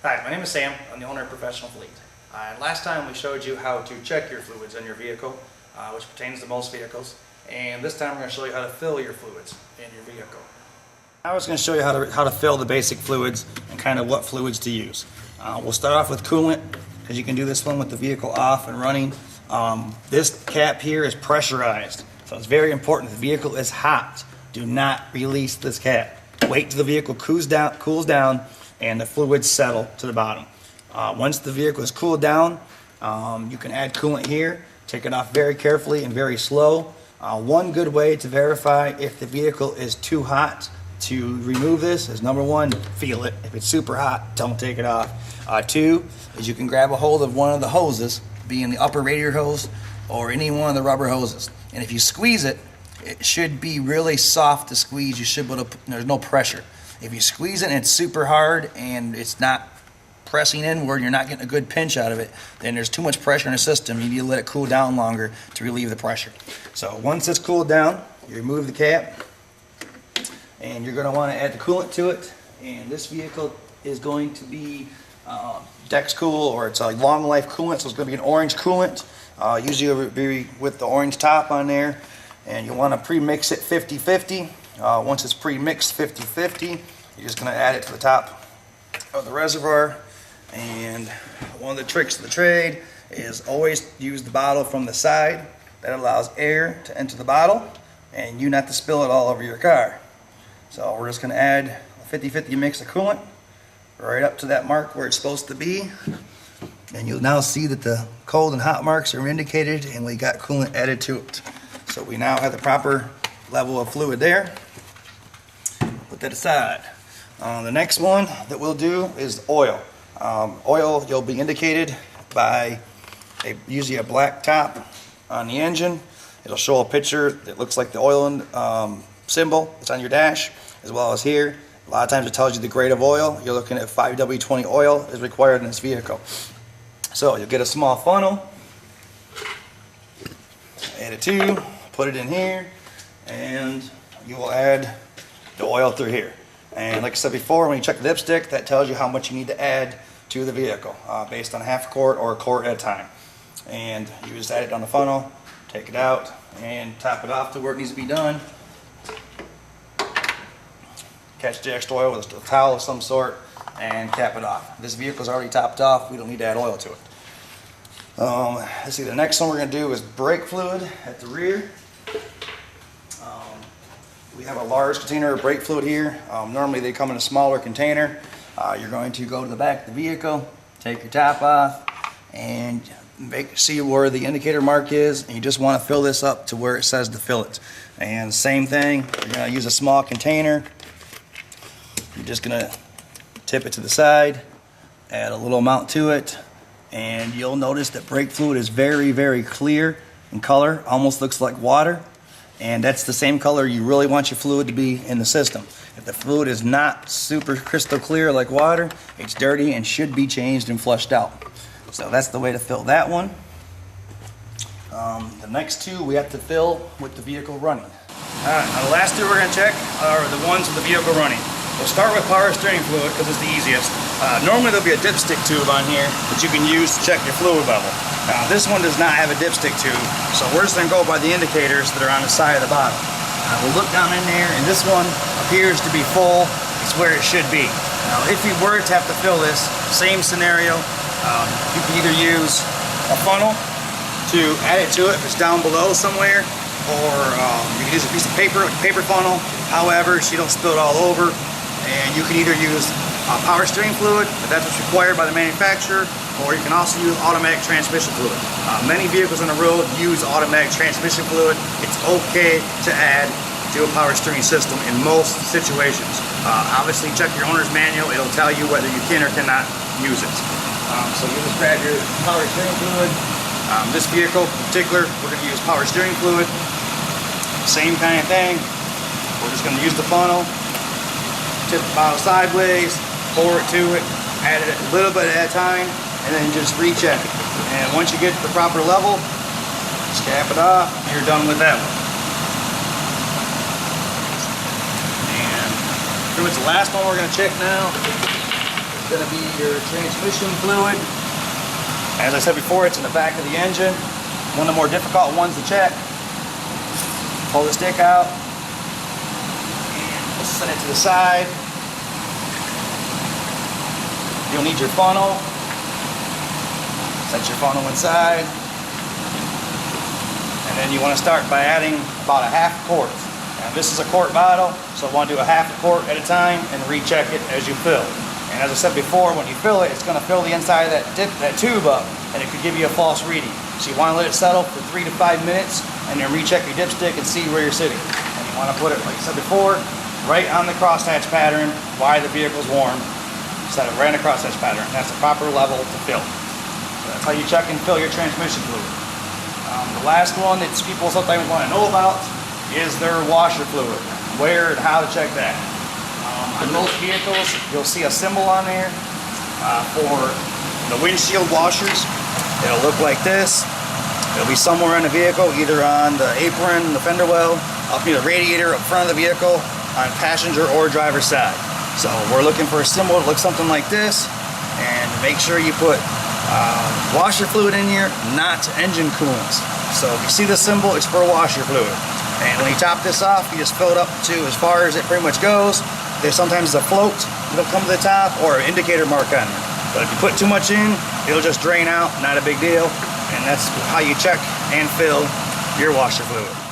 Hi, my name is Sam. I'm the owner of Professional Fleet. Last time we showed you how to check your fluids in your vehicle, which pertains to most vehicles. And this time we're going to show you how to fill your fluids in your vehicle. I was going to show you how to fill the basic fluids and kind of what fluids to use. We'll start off with coolant, because you can do this one with the vehicle off and running. This cap here is pressurized, so it's very important. If the vehicle is hot, do not release this cap. Wait till the vehicle cools down and the fluids settle to the bottom. Once the vehicle is cooled down, you can add coolant here. Take it off very carefully and very slow. One good way to verify if the vehicle is too hot to remove this is, number one, feel it. If it's super hot, don't take it off. Two is you can grab a hold of one of the hoses, being the upper radiator hose or any one of the rubber hoses. And if you squeeze it, it should be really soft to squeeze. You should be able to, there's no pressure. If you squeeze it and it's super hard and it's not pressing inward, you're not getting a good pinch out of it, then there's too much pressure in the system. You need to let it cool down longer to relieve the pressure. So once it's cooled down, you remove the cap and you're going to want to add the coolant to it. And this vehicle is going to be Dex Cool, or it's a long life coolant, so it's going to be an orange coolant. Usually it would be with the orange top on there. And you want to pre-mix it 50-50. Once it's pre-mixed 50-50, you're just going to add it to the top of the reservoir. And one of the tricks of the trade is always use the bottle from the side. That allows air to enter the bottle and you not to spill it all over your car. So we're just going to add a 50-50 mix of coolant right up to that mark where it's supposed to be. And you'll now see that the cold and hot marks are indicated and we got coolant added to it. So we now have the proper level of fluid there. Put that aside. The next one that we'll do is oil. Oil, you'll be indicated by usually a black top on the engine. It'll show a picture that looks like the oil symbol that's on your dash, as well as here. A lot of times it tells you the grade of oil. You're looking at 5W20 oil is required in this vehicle. So you'll get a small funnel, add a tube, put it in here, and you will add the oil through here. And like I said before, when you check the dipstick, that tells you how much you need to add to the vehicle based on a half quart or a quart at a time. And you just add it on the funnel, take it out, and top it off to where it needs to be done. Catch the extra oil with a towel of some sort and cap it off. This vehicle's already topped off. We don't need to add oil to it. Let's see, the next one we're going to do is brake fluid at the rear. We have a large container of brake fluid here. Normally they come in a smaller container. You're going to go to the back of the vehicle, take your top off, and see where the indicator mark is, and you just want to fill this up to where it says to fill it. And same thing, you're going to use a small container. You're just going to tip it to the side, add a little amount to it, and you'll notice that brake fluid is very, very clear in color, almost looks like water. And that's the same color you really want your fluid to be in the system. If the fluid is not super crystal clear like water, it's dirty and should be changed and flushed out. So that's the way to fill that one. The next two we have to fill with the vehicle running. Alright, now the last two we're going to check are the ones with the vehicle running. We'll start with power steering fluid because it's the easiest. Normally there'll be a dipstick tube on here that you can use to check your fluid level. Now this one does not have a dipstick tube, so we're just going to go by the indicators that are on the side of the bottle. We'll look down in there, and this one appears to be full. It's where it should be. Now if you were to have to fill this, same scenario, you can either use a funnel to add it to it if it's down below somewhere, or you can use a piece of paper, like a paper funnel, however, so you don't spill it all over. And you can either use power steering fluid, if that's what's required by the manufacturer, or you can also use automatic transmission fluid. Many vehicles on the road use automatic transmission fluid. It's okay to add to a power steering system in most situations. Obviously, check your owner's manual. It'll tell you whether you can or cannot use it. So you just grab your power steering fluid. This vehicle in particular, we're going to use power steering fluid. Same kind of thing. We're just going to use the funnel, tip the bottle sideways, pour it to it, add it a little bit at a time, and then just reach in. And once you get to the proper level, just cap it off, and you're done with that one. And pretty much the last one we're going to check now is going to be your transmission fluid. As I said before, it's in the back of the engine. One of the more difficult ones to check. Pull the stick out and set it to the side. You'll need your funnel. Set your funnel inside. And then you want to start by adding about a half quart. Now this is a quart bottle, so I want to do a half a quart at a time and recheck it as you fill. And as I said before, when you fill it, it's going to fill the inside of that tube up, and it could give you a false reading. So you want to let it settle for 3 to 5 minutes, and then recheck your dipstick and see where you're sitting. And you want to put it, like I said before, right on the crosshatch pattern while the vehicle's warm. Set it right on the crosshatch pattern. That's the proper level to fill. So that's how you check and fill your transmission fluid. The last one that people sometimes want to know about is their washer fluid. Where and how to check that. On most vehicles, you'll see a symbol on there for the windshield washers. It'll look like this. It'll be somewhere in the vehicle, either on the apron, the fender well, up near the radiator, up front of the vehicle, on passenger or driver's side. So we're looking for a symbol that looks something like this, and make sure you put washer fluid in here, not engine coolants. So if you see the symbol, it's for washer fluid. And when you top this off, you just fill it up to as far as it pretty much goes. There's sometimes a float that'll come to the top or an indicator mark on it. But if you put too much in, it'll just drain out, not a big deal. And that's how you check and fill your washer fluid.